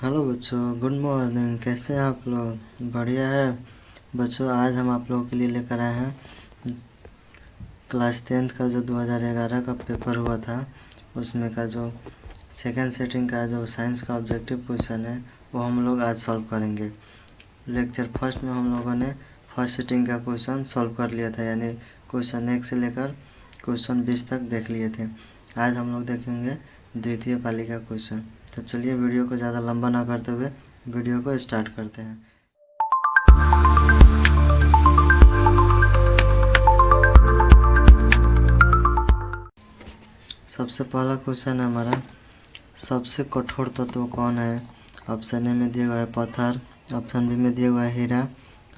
Hello बच्चों, good morning. कैसे हैं आप लोग? बढ़िया है बच्चों। आज हम आप लोगों के लिए लेकर आए हैं क्लास 10th का जो 2011 का पेपर हुआ था, उसमें का जो सेकेंड सेटिंग का जो साइंस का ऑब्जेक्टिव क्वेश्चन है वो हम लोग आज सॉल्व करेंगे। लेक्चर फर्स्ट में हम लोगों ने फर्स्ट सेटिंग का क्वेश्चन सॉल्व कर लिया था, यानी क्वेश्चन 1 से लेकर क्वेश्चन 20 तक देख लिए थे। आज हम लोग देखेंगे द्वितीय पाली का क्वेश्चन। तो चलिए वीडियो को ज़्यादा लंबा ना करते हुए वीडियो को स्टार्ट करते हैं। सबसे पहला क्वेश्चन है हमारा, सबसे कठोर तत्व कौन है? ऑप्शन ए में दिया हुआ है पत्थर, ऑप्शन बी में दिया हुआ है हीरा,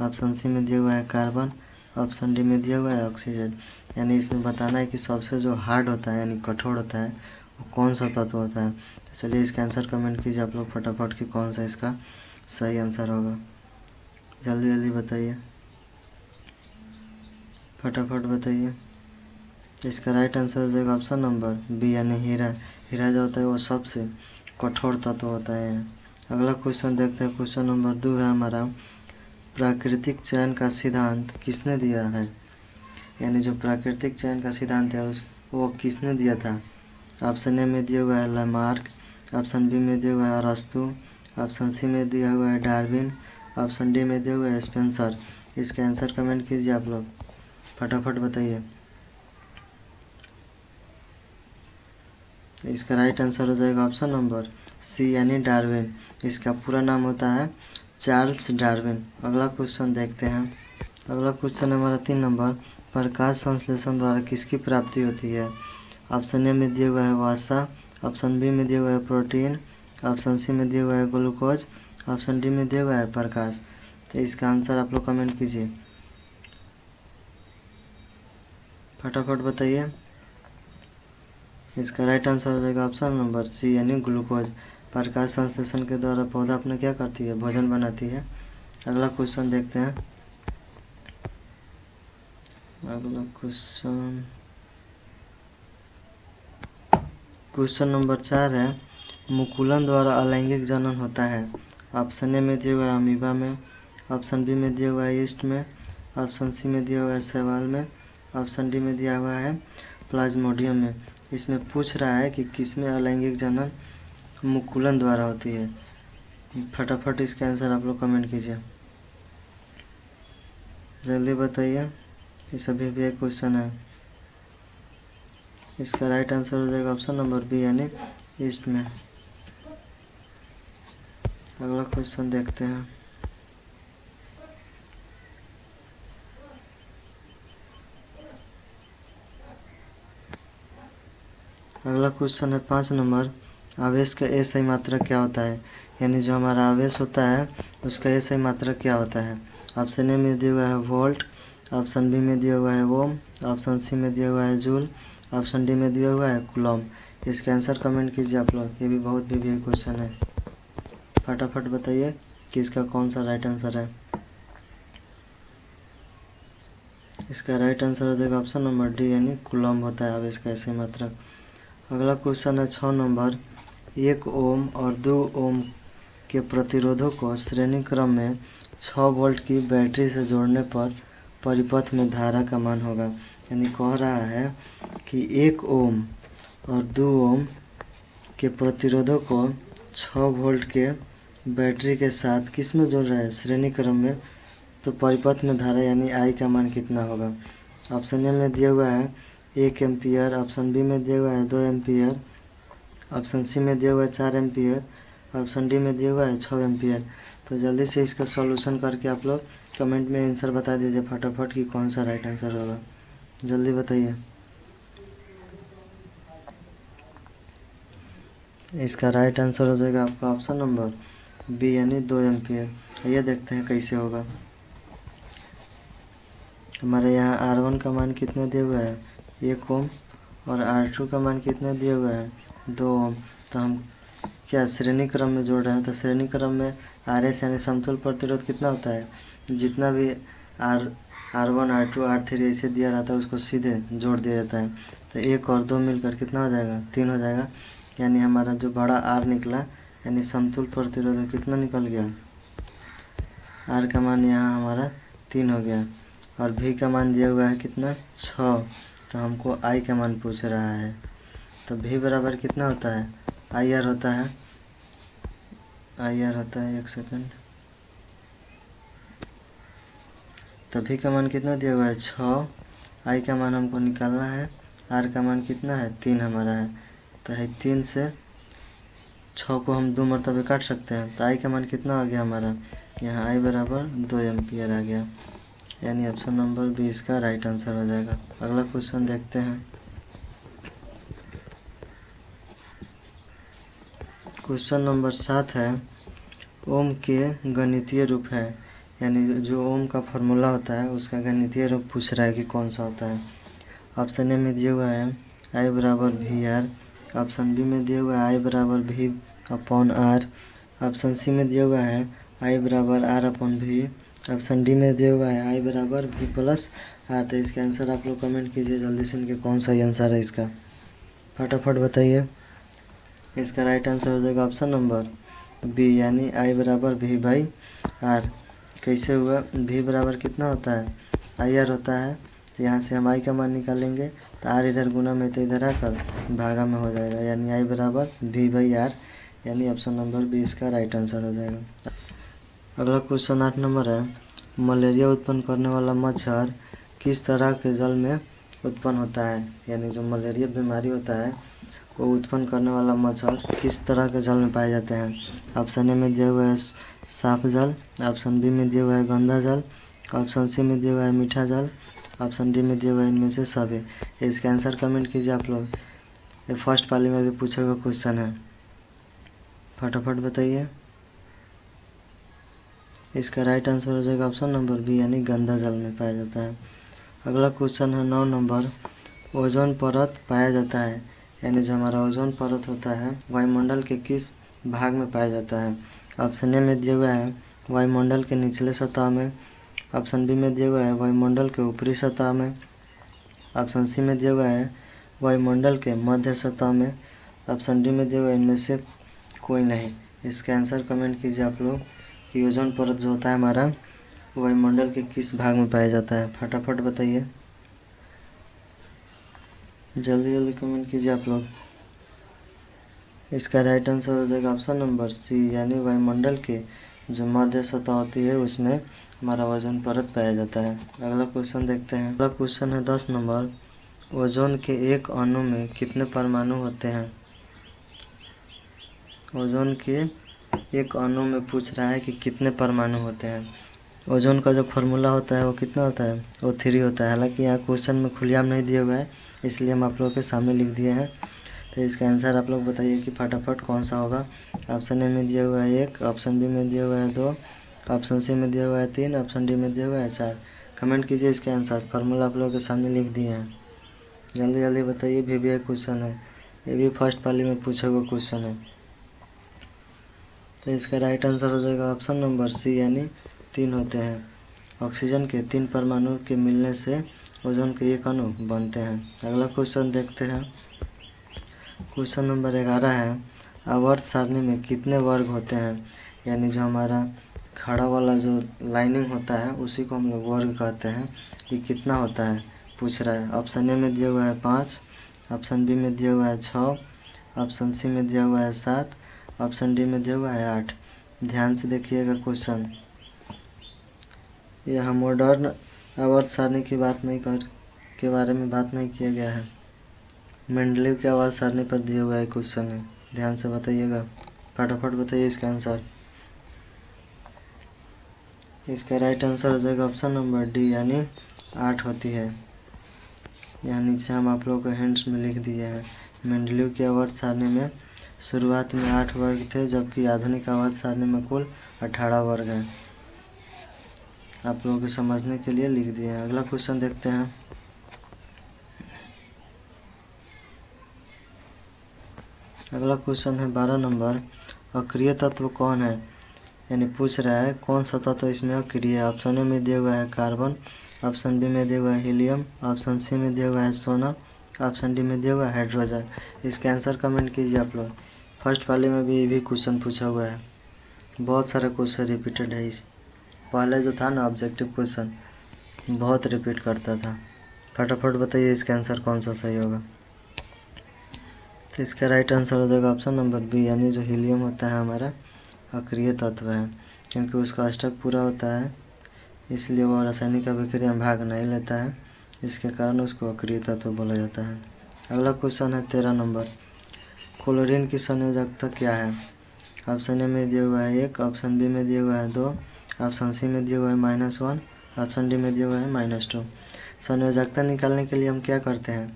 ऑप्शन सी में दिया हुआ है कार्बन, ऑप्शन डी में दिया हुआ है ऑक्सीजन। यानी इसमें बताना है कि सबसे जो हार्ड होता है यानी कठोर होता है वो कौन सा तत्व होता है। तो चलिए इसका आंसर कमेंट कीजिए आप लोग फटाफट कि कौन सा इसका सही आंसर होगा। जल्दी जल्दी बताइए, फटाफट बताइए। इसका राइट आंसर हो जाएगा ऑप्शन नंबर बी यानी हीरा। हीरा जो होता है वो सबसे कठोर तत्व होता है। अगला क्वेश्चन देखते हैं। क्वेश्चन नंबर 2 है हमारा, प्राकृतिक चयन का सिद्धांत किसने दिया है? यानी जो प्राकृतिक चयन का सिद्धांत है वो किसने दिया था? ऑप्शन ए में दिया हुआ है लामार्क, ऑप्शन बी में दिया हुआ है अरस्तु, ऑप्शन सी में दिया हुआ है डार्विन, ऑप्शन डी में दिया हुआ है स्पेंसर। इसका आंसर कमेंट कीजिए आप लोग, फटाफट बताइए। इसका राइट आंसर हो जाएगा ऑप्शन नंबर सी यानी डार्विन। इसका पूरा नाम होता है चार्ल्स डार्विन। अगला क्वेश्चन देखते हैं। अगला क्वेश्चन हमारा 3 नंबर, प्रकाश संश्लेषण द्वारा किसकी प्राप्ति होती है? ऑप्शन ए में दिया हुआ है वसा, ऑप्शन बी में दिया हुआ है प्रोटीन, ऑप्शन सी में दिया हुआ है ग्लूकोज, ऑप्शन डी में दिया हुआ है प्रकाश। तो इसका आंसर आप लोग कमेंट कीजिए, फटाफट बताइए। इसका राइट आंसर हो जाएगा ऑप्शन नंबर सी यानी ग्लूकोज। प्रकाश संश्लेषण के द्वारा पौधा अपना क्या करती है? भोजन बनाती है। अगला क्वेश्चन देखते हैं। अगला क्वेश्चन नंबर 4 है, मुकुलन द्वारा अलैंगिक जनन होता है। ऑप्शन ए में दिया हुआ है अमीबा में, ऑप्शन बी में दिया हुआ है ईस्ट में, ऑप्शन सी में दिया हुआ है शैवाल में, ऑप्शन डी में दिया हुआ है प्लाज्मोडियम में। इसमें पूछ रहा है कि किसमें अलैंगिक जनन मुकुलन द्वारा होती है। फटाफट इसका आंसर आप लोग कमेंट कीजिए, जल्दी बताइए। ये सभी भी एक क्वेश्चन है। इसका राइट आंसर हो जाएगा ऑप्शन नंबर बी यानी ईस्ट में। अगला क्वेश्चन देखते हैं। अगला क्वेश्चन है 5 नंबर, आवेश का ए सही मात्रक क्या होता है? यानी जो हमारा आवेश होता है उसका ए सही मात्रक क्या होता है? ऑप्शन ए में दिया हुआ है वोल्ट, ऑप्शन बी में दिया हुआ है ओम, ऑप्शन सी में दिया हुआ है जूल, ऑप्शन डी में दिया हुआ है कूलम। इसका आंसर कमेंट कीजिए आप लोग। ये भी बहुत भी क्वेश्चन है, फटाफट बताइए कि इसका कौन सा राइट आंसर है। इसका राइट आंसर हो जाएगा ऑप्शन नंबर डी यानी कूलम होता है आवेश का ए सही मात्रक। अगला क्वेश्चन है 6 नंबर, 1 ओम और 2 ओम के प्रतिरोधों को श्रेणी क्रम में 6 वोल्ट की बैटरी से जोड़ने पर परिपथ में धारा का मान होगा। यानी कह रहा है कि 1 ओम और 2 ओम के प्रतिरोधों को 6 वोल्ट के बैटरी के साथ किस में जोड़ रहा है? श्रेणी क्रम में। तो परिपथ में धारा यानी आई का मान कितना होगा? ऑप्शन ए में दिया हुआ है 1 एम्पियर, ऑप्शन बी में दिया हुआ है 2 एम्पियर, ऑप्शन सी में दिया हुआ है 4 एम्पियर, ऑप्शन डी में दिया हुआ है 6 एम्पियर। तो जल्दी से इसका सॉल्यूशन करके आप लोग कमेंट में आंसर बता दीजिए फटाफट कि कौन सा राइट आंसर होगा। जल्दी बताइए। इसका राइट आंसर हो जाएगा आपका ऑप्शन नंबर बी यानी 2 एम्पियर। ये देखते हैं कैसे होगा। हमारे यहाँ R1 का मान कितना दिया हुआ है? 1 ओम, और R2 का मान कितना दिया हुआ है? 2 ओम। तो हम क्या श्रेणी क्रम में जोड़ रहे हैं? तो श्रेणी क्रम में RS यानी समतुल्य प्रतिरोध कितना होता है? जितना भी R1 R2 R3 ऐसे दिया रहता है उसको सीधे जोड़ दिया जाता है। तो 1 और 2 मिलकर कितना हो जाएगा? 3 हो जाएगा। यानी हमारा जो बड़ा R निकला यानी समतुल्य प्रतिरोधक कितना निकल गया, आर का मान यहाँ हमारा 3 हो गया और भी का मान दिया हुआ है कितना 6। तो हमको आई का मान पूछ रहा है। तो भी बराबर कितना होता है, आई आर होता है, एक सेकंड। तो भी का मान कितना दिया हुआ है 6, आई का मान हमको निकालना है, आर का मान कितना है 3 हमारा है। तो है 3 से 6 को हम 2 मरतबे काट सकते हैं। तो आई का मान कितना आ गया हमारा, यहाँ आई बराबर 2 एम्पियर आ गया, यानी ऑप्शन नंबर बी इसका राइट आंसर हो जाएगा। अगला क्वेश्चन देखते हैं। क्वेश्चन नंबर 7 है, ओम के गणितीय रूप है, यानी जो ओम का फॉर्मूला होता है उसका गणितीय रूप पूछ रहा है कि कौन सा होता है। ऑप्शन ए में दिया हुआ है आई बराबर वी आर, ऑप्शन बी में दिया हुआ है आई बराबर V upon R, option C में दिया हुआ है आई बराबर R upon V, option D में दिया हुआ है आई बराबर वी प्लस आर। तो इसका आंसर आप लोग कमेंट कीजिए जल्दी से, इनके कौन सा आंसर है इसका, फटाफट बताइए। इसका राइट आंसर हो जाएगा ऑप्शन नंबर बी, यानी आई बराबर वी बाई आर। कैसे हुआ, भी बराबर कितना होता है आई आर होता है। तो यहाँ से हम आई का मान निकालेंगे तो आर इधर गुना में तो इधर आकर भागा में हो जाएगा, यानी आई बराबर वी बाई आर, यानी ऑप्शन नंबर बी इसका राइट आंसर हो जाएगा। अगला क्वेश्चन 8 नंबर है, मलेरिया उत्पन्न करने वाला मच्छर किस तरह के जल में उत्पन्न होता है, यानी जो मलेरिया बीमारी होता है वो उत्पन्न करने वाला मच्छर किस तरह के जल में पाए जाते हैं। ऑप्शन ए में दिया हुआ है साफ जल, ऑप्शन बी में दिया हुआ है गंदा जल, ऑप्शन सी में दिया हुआ है मीठा जल, ऑप्शन डी में दिया हुआ है इनमें से सभी। इसका आंसर कमेंट कीजिए आप लोग, ये फर्स्ट पाली में भी पूछा हुआ क्वेश्चन है, फटाफट बताइए। इसका राइट आंसर हो जाएगा ऑप्शन नंबर बी, यानी गंदा जल में पाया जाता है। अगला क्वेश्चन है 9 नंबर, ओजोन परत पाया जाता है, यानी जो हमारा ओजोन परत होता है वायुमंडल के किस भाग में पाया जाता है। ऑप्शन ए में दिया हुआ है वायुमंडल के निचले सतह में, ऑप्शन बी में दिया हुआ है वायुमंडल के ऊपरी सतह में, ऑप्शन सी में दिया हुआ है वायुमंडल के मध्य सतह में, ऑप्शन डी में दिया हुआ है इनमें से कोई नहीं। इसका आंसर कमेंट कीजिए आप लोग कि ओजोन परत जो होता है हमारा वायुमंडल के किस भाग में पाया जाता है, फटाफट बताइए, जल्दी जल्दी कमेंट कीजिए आप लोग। इसका राइट आंसर हो जाएगा ऑप्शन नंबर सी, यानी वायुमंडल के जो मध्य सतह होती है उसमें हमारा ओजोन परत पाया जाता है। अगला क्वेश्चन देखते हैं। अगला क्वेश्चन है 10 नंबर, ओजोन के एक अणु में कितने परमाणु होते हैं। ओजोन के एक अणु में पूछ रहा है कि कितने परमाणु होते हैं। ओजोन का जो फार्मूला होता है वो कितना होता है, वो 3 होता है। हालांकि यहाँ क्वेश्चन में खुलेआम नहीं दिया हुआ है, इसलिए हम आप लोगों के सामने लिख दिए हैं। तो इसका आंसर आप लोग बताइए कि फटाफट कौन सा होगा। ऑप्शन ए में दिया हुआ है 1, ऑप्शन बी में दिया हुआ है 2, ऑप्शन सी में दिया हुआ है 3, ऑप्शन डी में दिया हुआ है 4। कमेंट कीजिए इसके आंसर, फार्मूला आप लोगों के सामने लिख दिए हैं, जल्दी जल्दी बताइए। भी क्वेश्चन है, ये भी फर्स्ट पाली में पूछा हुआ क्वेश्चन है। तो इसका राइट आंसर हो जाएगा ऑप्शन नंबर सी, यानी 3 होते हैं। ऑक्सीजन के 3 परमाणु के मिलने से ओजोन के एक अणु बनते हैं। अगला क्वेश्चन देखते हैं। क्वेश्चन नंबर 11 है, आवर्त सारणी में कितने वर्ग होते हैं, यानी जो हमारा खड़ा वाला जो लाइनिंग होता है उसी को हम लोग वर्ग कहते हैं। ये कितना होता है पूछ रहा है। ऑप्शन ए में दिया हुआ है 5, ऑप्शन बी में दिया हुआ है 6, ऑप्शन सी में दिया हुआ है 7, ऑप्शन डी में दिया हुआ है 8। ध्यान से देखिएगा क्वेश्चन, यह मॉडर्न आवर्त सारणी की के बारे में बात नहीं किया गया है, मेंडलीव के आवर्त सारणी पर दिया हुआ है क्वेश्चन है। ध्यान से बताइएगा, फटाफट बताइए इसका आंसर। इसका राइट आंसर हो जाएगा ऑप्शन नंबर डी, यानी 8 होती है। यहाँ नीचे हम आप लोगों को हिंट्स में लिख दिए हैं। मेंडलीव की आवर्त सारणी में शुरुआत में 8 वर्ग थे, जबकि आधुनिक आवर्त सारणी में कुल 18 वर्ग हैं। आप लोगों के समझने के लिए लिख दिए हैं। अगला क्वेश्चन देखते हैं। अगला क्वेश्चन है 12 नंबर, अक्रिय तत्व कौन है, यानी पूछ रहा है कौन सा तत्व इसमें अक्रिय है। ऑप्शन ए में दिया हुआ है कार्बन, ऑप्शन बी में दिया हुआ है हीलियम, ऑप्शन सी में दिया हुआ है सोना, ऑप्शन डी में दिया हुआ है हाइड्रोजन। इसका आंसर कमेंट कीजिए आप लोग, फर्स्ट वाले में भी यही क्वेश्चन पूछा हुआ है, बहुत सारा क्वेश्चन रिपीटेड है। इस पहले जो था ना ऑब्जेक्टिव क्वेश्चन बहुत रिपीट करता था। फटाफट बताइए इसका आंसर कौन सा सही होगा। तो इसका राइट आंसर हो जाएगा ऑप्शन नंबर बी, यानी जो हीलियम होता है हमारा अक्रिय तत्व है, क्योंकि उसका अष्टक पूरा होता है इसलिए वो रासायनिक अभिक्रिया में भाग नहीं लेता है, इसके कारण उसको अक्रिय तत्व बोला जाता है। अगला क्वेश्चन है 13 नंबर, क्लोरीन की संयोजकता क्या है। ऑप्शन ए में दिया हुआ है 1, ऑप्शन बी में दिया हुआ है 2, ऑप्शन सी में दिया हुआ है -1, ऑप्शन डी में दिया हुआ है -2। संयोजकता निकालने के लिए हम क्या करते हैं,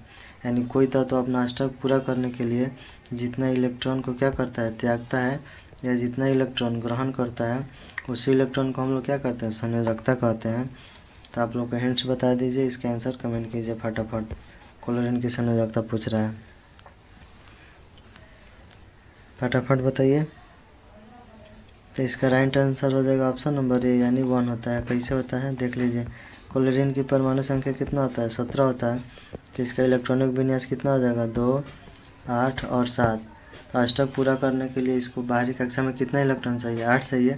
यानी कोई तत्व अपना अष्टक पूरा करने के लिए जितना इलेक्ट्रॉन को क्या करता है, त्यागता है, या जितना इलेक्ट्रॉन ग्रहण करता है उसी इलेक्ट्रॉन को हम लोग क्या करते हैं, संयोजकता कहते हैं। तो आप लोग को हिंट्स बता दीजिए, इसका आंसर कमेंट कीजिए फटाफट। क्लोरीन की संयोजकता पूछ रहा है, फटाफट बताइए। तो इसका राइट आंसर हो जाएगा ऑप्शन नंबर ए, यानी 1 होता है। कैसे होता है देख लीजिए, क्लोरीन की परमाणु संख्या कितना होता है, 17 होता है। तो इसका इलेक्ट्रॉनिक विन्यास कितना हो जाएगा, 2, 8 और 7। तो अष्टक पूरा करने के लिए इसको बाहरी कक्षा में कितना इलेक्ट्रॉन चाहिए, 8 चाहिए।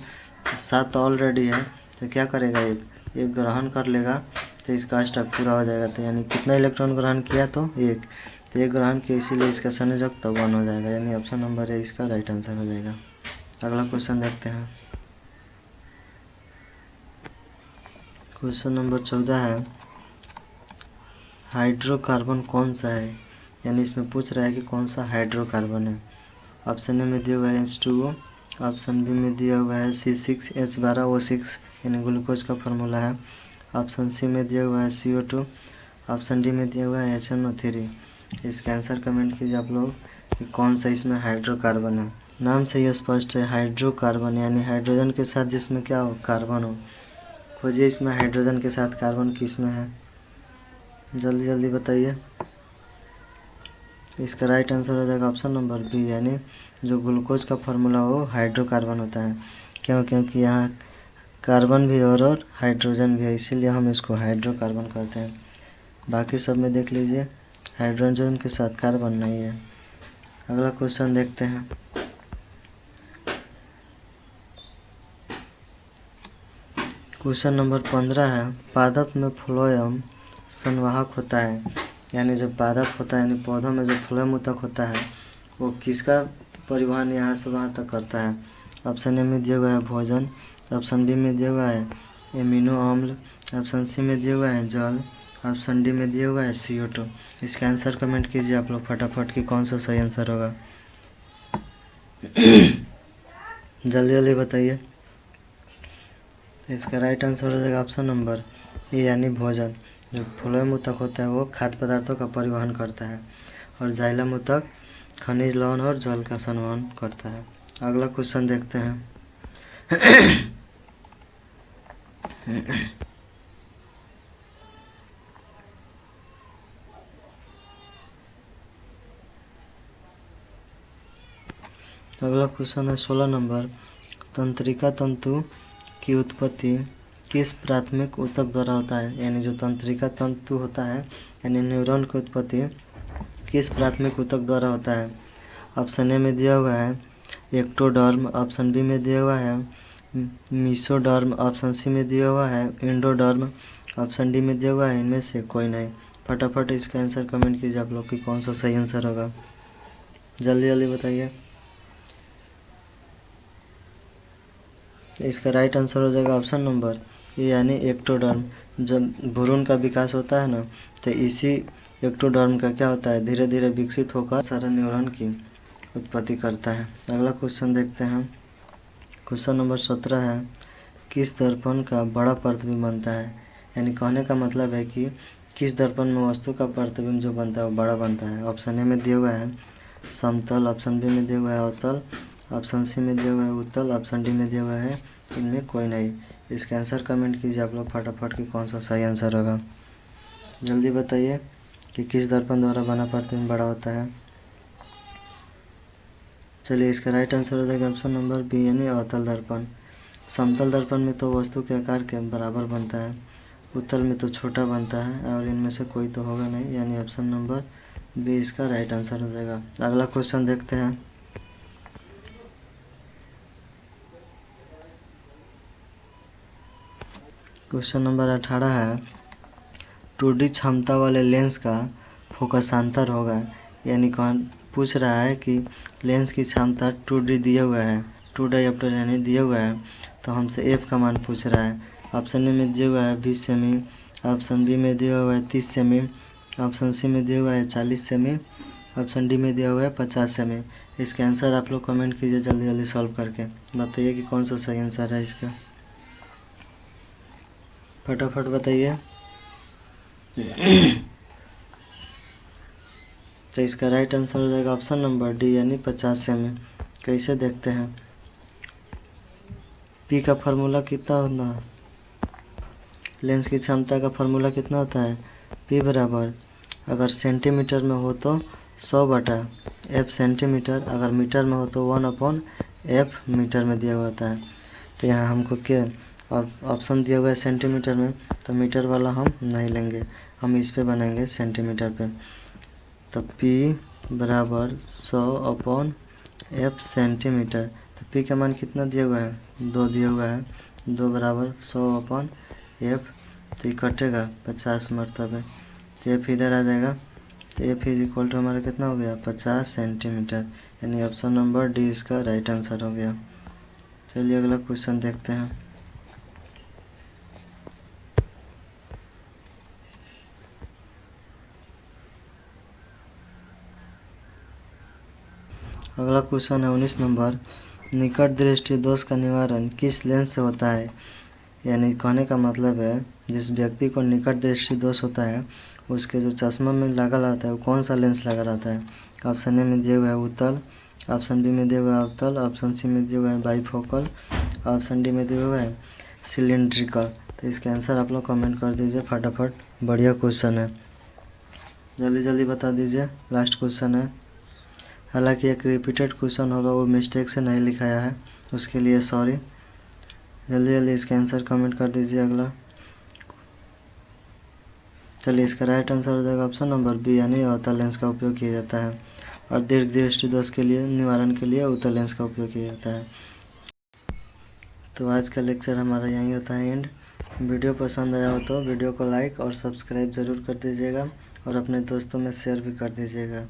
7 तो ऑलरेडी है, तो क्या करेगा, एक ग्रहण कर लेगा तो इसका अष्टक पूरा हो जाएगा। तो यानी कितना इलेक्ट्रॉन ग्रहण किया, तो 1। तो 1 ग्रहण किया, इसीलिए इसका संयोजकता 1 हो जाएगा, यानी ऑप्शन नंबर ए इसका राइट आंसर हो जाएगा। अगला क्वेश्चन देखते हैं, क्वेश्चन नंबर 14 है, हाइड्रोकार्बन कौन सा है, यानी इसमें पूछ रहा है कि कौन सा हाइड्रोकार्बन है। ऑप्शन ए में दिया हुआ है H2O, ऑप्शन बी में दिया हुआ है C6H12O6 यानी ग्लूकोज का फार्मूला है, ऑप्शन सी में दिया हुआ है CO2, ऑप्शन डी में दिया हुआ है HNO3। इसका आंसर कमेंट कीजिए आप लोग कि कौन सा इसमें हाइड्रोकार्बन है। नाम से ही स्पष्ट है, हाइड्रोकार्बन यानी हाइड्रोजन के साथ जिसमें क्या हो, कार्बन हो। खोजिए इसमें हाइड्रोजन के साथ कार्बन किस में है, जल्दी जल्दी बताइए। इसका राइट आंसर हो जाएगा ऑप्शन नंबर बी, यानी जो ग्लूकोज का फार्मूला हो हाइड्रोकार्बन होता है। क्यों, क्योंकि यहाँ कार्बन भी और हाइड्रोजन भी है, इसीलिए हम इसको हाइड्रोकार्बन कहते हैं। बाकी सब में देख लीजिए हाइड्रोजन के साथ कार्बन नहीं है। अगला क्वेश्चन देखते हैं, क्वेश्चन नंबर 15 है, पादप में फ्लोएम संवाहक होता है, यानी जो पादप होता है यानी पौधों में जो फ्लोएम ऊतक होता है वो किसका परिवहन यहाँ से वहाँ तक करता है। ऑप्शन ए में दिया हुआ है भोजन, ऑप्शन बी में दिया हुआ है एमिनो अम्ल, ऑप्शन सी में दिया हुआ है जल, ऑप्शन डी में दिया हुआ है CO2। इसका आंसर कमेंट कीजिए आप लोग फटाफट कि कौन सा सही आंसर होगा। जल्दी जल्दी बताइए। इसका राइट आंसर हो जाएगा ऑप्शन नंबर ए, यानी भोजन। जो फ्लोएम ऊतक होता है वो खाद्य पदार्थों का परिवहन करता है, और जाइलम ऊतक खनिज लवण और जल का संवहन करता है। अगला क्वेश्चन देखते हैं, अगला क्वेश्चन है 16 नंबर, तंत्रिका तंतु की उत्पत्ति किस प्राथमिक ऊतक द्वारा होता है, यानी जो तंत्रिका तंतु होता है यानी न्यूरॉन की उत्पत्ति किस प्राथमिक ऊतक द्वारा होता है। ऑप्शन ए में दिया हुआ है एक्टोडर्म, ऑप्शन बी में दिया हुआ है मीसोडर्म, ऑप्शन सी में दिया हुआ है एंडोडर्म, ऑप्शन डी में दिया हुआ है इनमें से कोई नहीं। फटाफट इसका आंसर कमेंट कीजिए आप लोग कि कौन सा सही आंसर होगा, जल्दी जल्दी बताइए। इसका राइट आंसर हो जाएगा ऑप्शन नंबर ए, यानी एक्टोडर्म। जब भ्रूण का विकास होता है ना, तो इसी एक्टोडर्म का क्या होता है, धीरे धीरे विकसित होकर सारा न्यूरॉन की उत्पत्ति करता है। अगला क्वेश्चन देखते हैं, क्वेश्चन नंबर 17 है, किस दर्पण का बड़ा प्रतिबिंब बनता है, यानी कहने का मतलब है कि किस दर्पण में वस्तु का प्रतिबिंब जो बनता है वो बड़ा बनता है। ऑप्शन ए में दिया हुआ है समतल, ऑप्शन बी में दिया हुआ है अवतल, ऑप्शन सी में दिया हुआ है उत्तल, ऑप्शन डी में दिया हुआ है इनमें कोई नहीं। इसका आंसर कमेंट कीजिए आप लोग फटाफट कि कौन सा सही आंसर होगा, जल्दी बताइए कि किस दर्पण द्वारा बना प्रतिबिंब बड़ा होता है। चलिए इसका राइट आंसर हो जाएगा ऑप्शन नंबर बी, यानी अवतल दर्पण। समतल दर्पण में तो वस्तु के आकार के बराबर बनता है, उत्तल में तो छोटा बनता है, और इनमें से कोई तो होगा नहीं, यानी ऑप्शन नंबर बी इसका राइट आंसर हो जाएगा। अगला क्वेश्चन देखते हैं, क्वेश्चन नंबर 18 है 2D क्षमता वाले लेंस का फोकसांतर होगा, यानी कौन पूछ रहा है कि लेंस की क्षमता 2D दिया हुआ है, 2 डायोप्टर यानी दिया हुआ है, तो हमसे एफ का मान पूछ रहा है। ऑप्शन ए में दिया हुआ है 20 सेमी, ऑप्शन बी में दिया हुआ है 30 सेमी, ऑप्शन सी में दिया हुआ है 40 सेमी, ऑप्शन डी में दिया हुआ है 50 सेमी। इसका आंसर आप लोग कमेंट कीजिए जल्दी जल्दी सॉल्व करके, बताइए कि कौन सा सही आंसर है इसका, फटाफट बताइए। तो इसका राइट आंसर हो जाएगा ऑप्शन नंबर डी यानी 50 सेमी। कैसे देखते हैं, पी का फार्मूला कितना होता है, लेंस की क्षमता का फार्मूला कितना होता है, पी बराबर अगर सेंटीमीटर में हो तो 100/f सेंटीमीटर, अगर मीटर में हो तो 1/f मीटर में दिया हुआ होता है। तो यहाँ हमको क्या ऑप्शन दिया हुआ है सेंटीमीटर में, तो मीटर वाला हम नहीं लेंगे, हम इस पे बनाएंगे सेंटीमीटर पे। तो P बराबर 100/f सेंटीमीटर, तो P का मान कितना दिया हुआ है, 2 दिया हुआ है, 2 बराबर 100/f, तो ये कटेगा 50 मरतबे, तो F इधर आ जाएगा, तो F इज इक्वल टू हमारा कितना हो गया 50 सेंटीमीटर, यानी ऑप्शन नंबर डी इसका राइट आंसर हो गया। चलिए अगला क्वेश्चन देखते हैं। अगला क्वेश्चन है 19 नंबर, निकट दृष्टि दोष का निवारण किस लेंस से होता है, यानी कहने का मतलब है जिस व्यक्ति को निकट दृष्टि दोष होता है उसके जो चश्मा में लगा रहता है वो कौन सा लेंस लगा रहता है। ऑप्शन ए में दिया हुआ है उत्तल, ऑप्शन बी में दिया हुआ है अवतल, ऑप्शन सी में दिया हुआ है बाईफोकल, ऑप्शन डी में दिया हुआ है सिलिंड्रिकल। तो इसका आंसर आप लोग कमेंट कर दीजिए फटाफट, बढ़िया क्वेश्चन है, जल्दी जल्दी बता दीजिए, लास्ट क्वेश्चन है। हालांकि एक रिपीटेड क्वेश्चन होगा, वो मिस्टेक से नहीं लिखाया है, उसके लिए सॉरी। जल्दी जल्दी इसका आंसर कमेंट कर दीजिए अगला। चलिए इसका राइट आंसर हो जाएगा ऑप्शन नंबर बी यानी अवतल लेंस का उपयोग किया जाता है, और दीर्घ दृष्टि दोष के लिए निवारण के लिए उत्तल लेंस का उपयोग किया जाता है। तो आज का लेक्चर हमारा यहीं होता है एंड। वीडियो पसंद आया हो तो वीडियो को लाइक और सब्सक्राइब ज़रूर कर दीजिएगा, और अपने दोस्तों में शेयर भी कर दीजिएगा।